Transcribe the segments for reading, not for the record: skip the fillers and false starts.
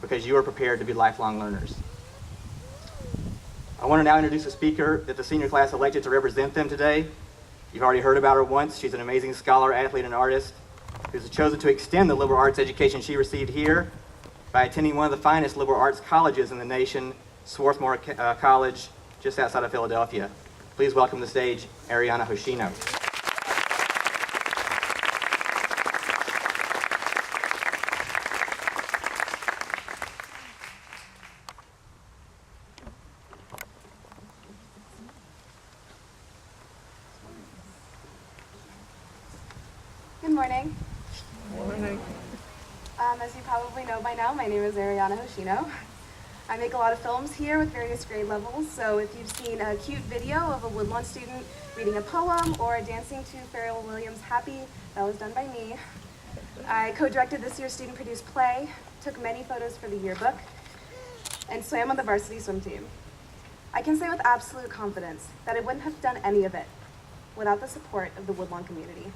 because you are prepared to be lifelong learners. I want to now introduce a speaker that the senior class elected to represent them today. You've already heard about her once. She's an amazing scholar, athlete, and artist who's chosen to extend the liberal arts education she received here by attending one of the finest liberal arts colleges in the nation, Swarthmore College, just outside of Philadelphia. Please welcome to the stage, Ariana Hoshino. Good morning. Morning. As you probably know by now, my name is Ariana Hoshino. I make a lot of films here with various grade levels, so if you've seen a cute video of a Woodlawn student reading a poem or dancing to Pharrell Williams' Happy, that was done by me. I co-directed this year's student-produced play, took many photos for the yearbook, and swam on the varsity swim team. I can say with absolute confidence that I wouldn't have done any of it without the support of the Woodlawn community.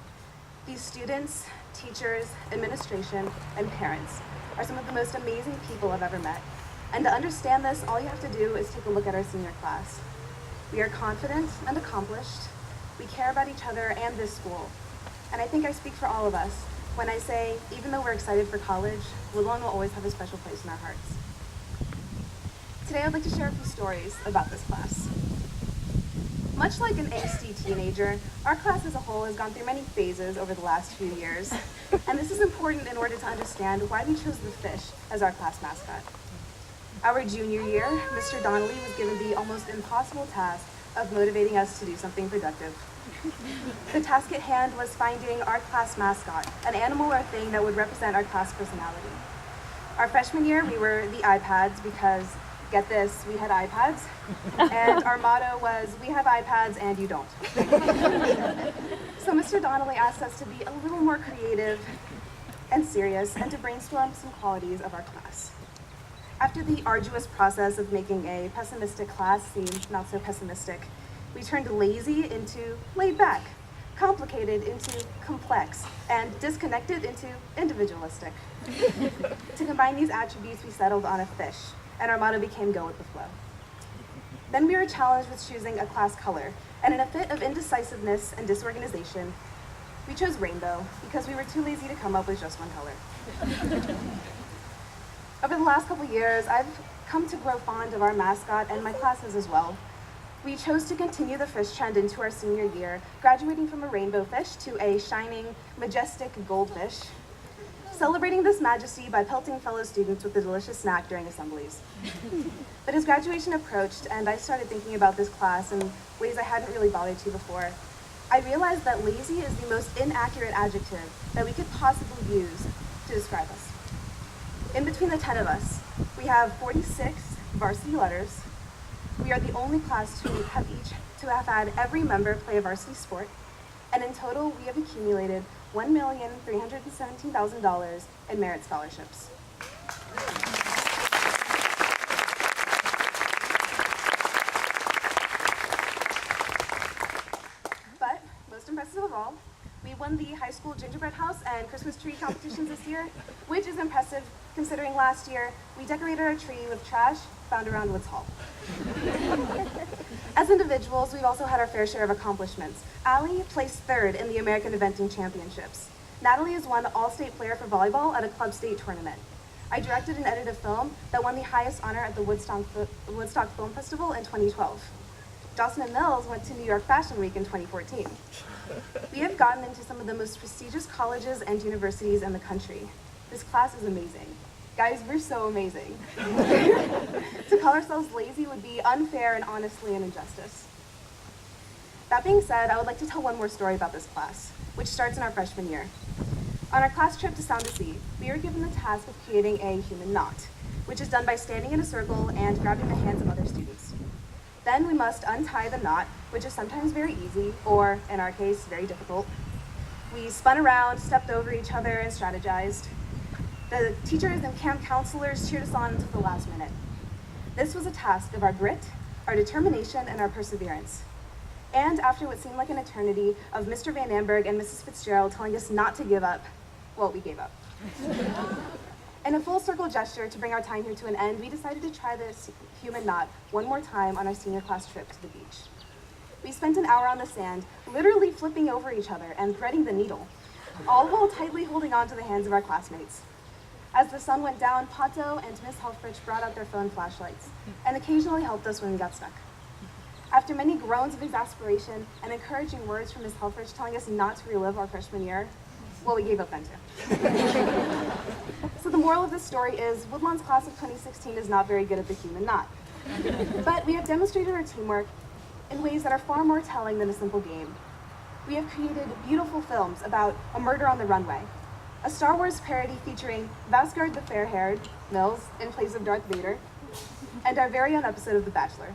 These students, teachers, administration, and parents are some of the most amazing people I've ever met. And to understand this, all you have to do is take a look at our senior class. We are confident and accomplished. We care about each other and this school. And I think I speak for all of us when I say, even though we're excited for college, Woodlawn will always have a special place in our hearts. Today I'd like to share a few stories about this class. Much like an angsty teenager, our class as a whole has gone through many phases over the last few years. And this is important in order to understand why we chose the fish as our class mascot. Our junior year, Mr. Donnelly was given the almost impossible task of motivating us to do something productive. The task at hand was finding our class mascot, an animal or thing that would represent our class personality. Our freshman year, we were the iPads because, get this, we had iPads, and our motto was, we have iPads and you don't. So Mr. Donnelly asked us to be a little more creative and serious and to brainstorm some qualities of our class. After the arduous process of making a pessimistic class seem not so pessimistic, we turned lazy into laid back, complicated into complex, and disconnected into individualistic. To combine these attributes, we settled on a fish, and our motto became go with the flow. Then we were challenged with choosing a class color, and in a fit of indecisiveness and disorganization, we chose rainbow because we were too lazy to come up with just one color. Over the last couple years, I've come to grow fond of our mascot and my classes as well. We chose to continue the fish trend into our senior year, graduating from a rainbow fish to a shining, majestic goldfish, celebrating this majesty by pelting fellow students with a delicious snack during assemblies. But as graduation approached and I started thinking about this class in ways I hadn't really bothered to before, I realized that lazy is the most inaccurate adjective that we could possibly use to describe us. In between the 10 of us, we have 46 varsity letters. We are the only class to have had every member play a varsity sport, and in total, we have accumulated $1,317,000 in merit scholarships. But most impressive of all, we won the high school gingerbread house and Christmas tree competitions this year, which is impressive considering last year we decorated our tree with trash found around Woods Hall. As individuals, we've also had our fair share of accomplishments. Allie placed third in the American Eventing Championships. Natalie has won All-State Player for Volleyball at a club state tournament. I directed and edited a film that won the highest honor at the Woodstock Film Festival in 2012. Dawson and Mills went to New York Fashion Week in 2014. We have gotten into some of the most prestigious colleges and universities in the country. This class is amazing. Guys, we're so amazing. To call ourselves lazy would be unfair and honestly an injustice. That being said, I would like to tell one more story about this class, which starts in our freshman year. On our class trip to Sound to Sea, we were given the task of creating a human knot, which is done by standing in a circle and grabbing the hands of other students. Then we must untie the knot, which is sometimes very easy, or in our case, very difficult. We spun around, stepped over each other, and strategized. The teachers and camp counselors cheered us on until the last minute. This was a task of our grit, our determination, and our perseverance. And after what seemed like an eternity of Mr. Van Amberg and Mrs. Fitzgerald telling us not to give up, well, we gave up. In a full circle gesture to bring our time here to an end, we decided to try this human knot one more time on our senior class trip to the beach. We spent an hour on the sand, literally flipping over each other and threading the needle, all while tightly holding on to the hands of our classmates. As the sun went down, Pato and Miss Helfrich brought out their phone flashlights and occasionally helped us when we got stuck. After many groans of exasperation and encouraging words from Miss Helfrich telling us not to relive our freshman year, well, we gave up then too. So the moral of this story is Woodlawn's class of 2016 is not very good at the human knot. But we have demonstrated our teamwork in ways that are far more telling than a simple game. We have created beautiful films about a murder on the runway, a Star Wars parody featuring Vasgard the fair-haired, Mills, in place of Darth Vader, and our very own episode of The Bachelor.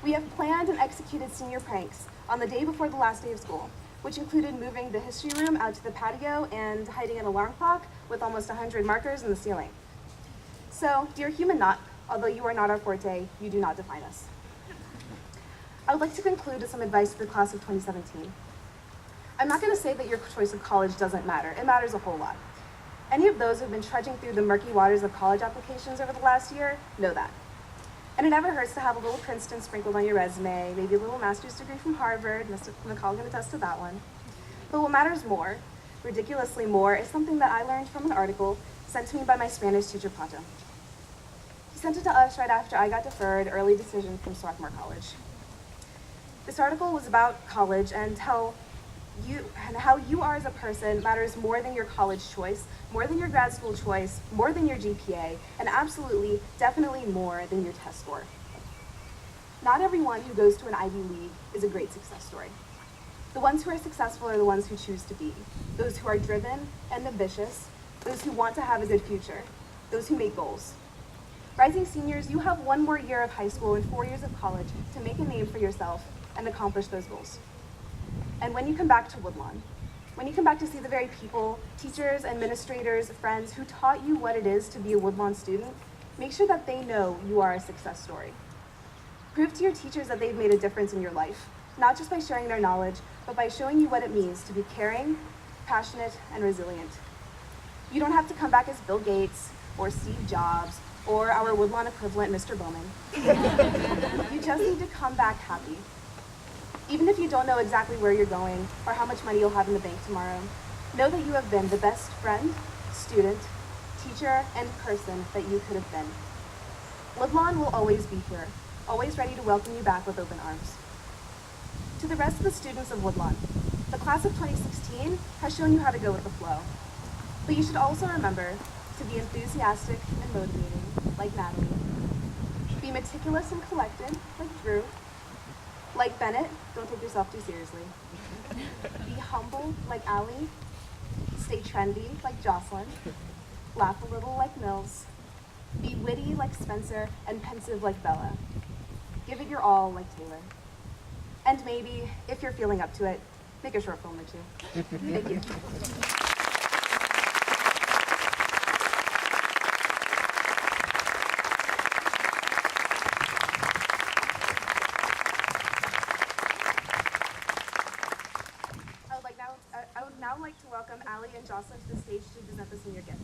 We have planned and executed senior pranks on the day before the last day of school, which included moving the history room out to the patio and hiding an alarm clock with almost 100 markers in the ceiling. So, dear human knot, although you are not our forte, you do not define us. I would like to conclude with some advice to the class of 2017. I'm not going to say that your choice of college doesn't matter. It matters a whole lot. Any of those who have been trudging through the murky waters of college applications over the last year know that. And it never hurts to have a little Princeton sprinkled on your resume, maybe a little master's degree from Harvard. Mr. McCall can attest to that one. But what matters more, ridiculously more, is something that I learned from an article sent to me by my Spanish teacher, Pato. He sent it to us right after I got deferred early decision from Swarthmore College. This article was about college and how you are as a person matters more than your college choice, more than your grad school choice, more than your GPA, and absolutely, definitely more than your test score. Not everyone who goes to an Ivy League is a great success story. The ones who are successful are the ones who choose to be, those who are driven and ambitious, those who want to have a good future, those who make goals. Rising seniors, you have one more year of high school and 4 years of college to make a name for yourself and accomplish those goals. And when you come back to Woodlawn, when you come back to see the very people, teachers, administrators, friends who taught you what it is to be a Woodlawn student, make sure that they know you are a success story. Prove to your teachers that they've made a difference in your life, not just by sharing their knowledge, but by showing you what it means to be caring, passionate, and resilient. You don't have to come back as Bill Gates, or Steve Jobs, or our Woodlawn equivalent, Mr. Bowman. You just need to come back happy. Even if you don't know exactly where you're going or how much money you'll have in the bank tomorrow, know that you have been the best friend, student, teacher, and person that you could have been. Woodlawn will always be here, always ready to welcome you back with open arms. To the rest of the students of Woodlawn, the class of 2016 has shown you how to go with the flow. But you should also remember to be enthusiastic and motivating, like Natalie. Be meticulous and collected, like Drew. Like Bennett, don't take yourself too seriously. Be humble, like Allie. Stay trendy, like Jocelyn. Laugh a little, like Mills. Be witty, like Spencer, and pensive, like Bella. Give it your all, like Taylor. And maybe, if you're feeling up to it, make a short film or two. Thank you. I would now like to welcome Allie and Jocelyn to the stage to present the senior gift.